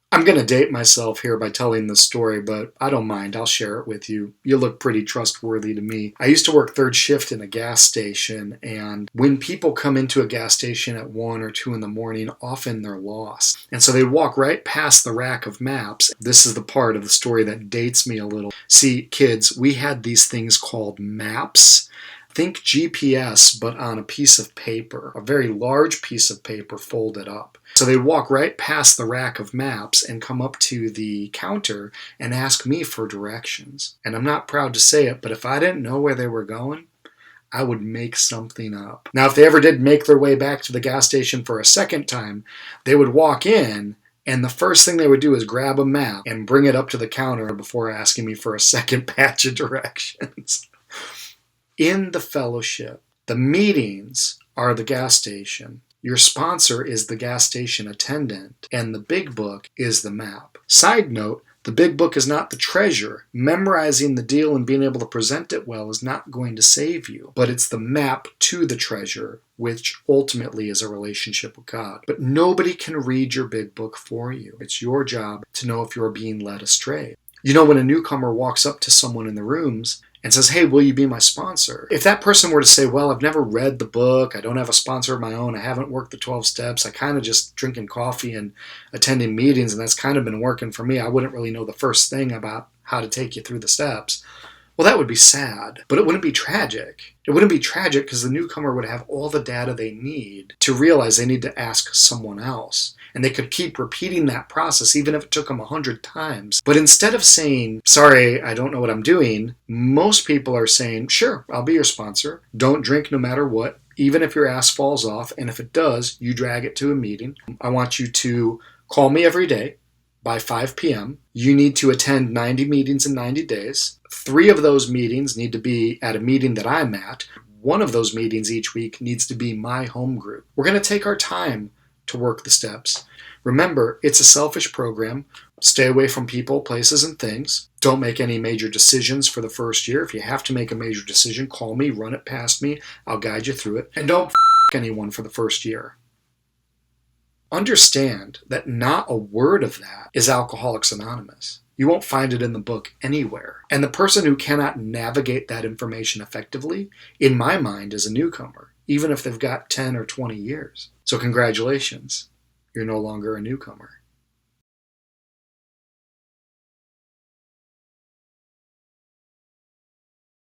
I'm going to date myself here by telling this story, but I don't mind. I'll share it with you. You look pretty trustworthy to me. I used to work third shift in a gas station, and when people come into a gas station at 1 or 2 in the morning, often they're lost. And so they walk right past the rack of maps. This is the part of the story that dates me a little. See, kids, we had these things called maps. Think GPS, but on a piece of paper, a very large piece of paper folded up. So they walk right past the rack of maps and come up to the counter and ask me for directions. And I'm not proud to say it, but if I didn't know where they were going, I would make something up. Now, if they ever did make their way back to the gas station for a second time, they would walk in, and the first thing they would do is grab a map and bring it up to the counter before asking me for a second batch of directions. In the fellowship, the meetings are the gas station. Your sponsor is the gas station attendant, and the big book is the map. Side note, the big book is not the treasure. Memorizing the deal and being able to present it well is not going to save you, but it's the map to the treasure, which ultimately is a relationship with God. But nobody can read your big book for you. It's your job to know if you're being led astray. You know, when a newcomer walks up to someone in the rooms and says, hey, will you be my sponsor? If that person were to say, well, I've never read the book, I don't have a sponsor of my own, I haven't worked the 12 steps, I kind of just drinking coffee and attending meetings, and that's kind of been working for me, I wouldn't really know the first thing about how to take you through the steps. Well, that would be sad, but it wouldn't be tragic. It wouldn't be tragic because the newcomer would have all the data they need to realize they need to ask someone else. And they could keep repeating that process even if it took them 100 times. But instead of saying, sorry, I don't know what I'm doing, most people are saying, sure, I'll be your sponsor. Don't drink no matter what, even if your ass falls off. And if it does, you drag it to a meeting. I want you to call me every day by 5 p.m. You need to attend 90 meetings in 90 days. 3 of those meetings need to be at a meeting that I'm at. 1 of those meetings each week needs to be my home group. We're going to take our time to work the steps. Remember, it's a selfish program. Stay away from people, places, and things. Don't make any major decisions for the first year. If you have to make a major decision, call me, run it past me. I'll guide you through it. And don't anyone for the first year. Understand that not a word of that is Alcoholics Anonymous. You won't find it in the book anywhere. And the person who cannot navigate that information effectively, in my mind, is a newcomer, even if they've got 10 or 20 years. So congratulations, you're no longer a newcomer.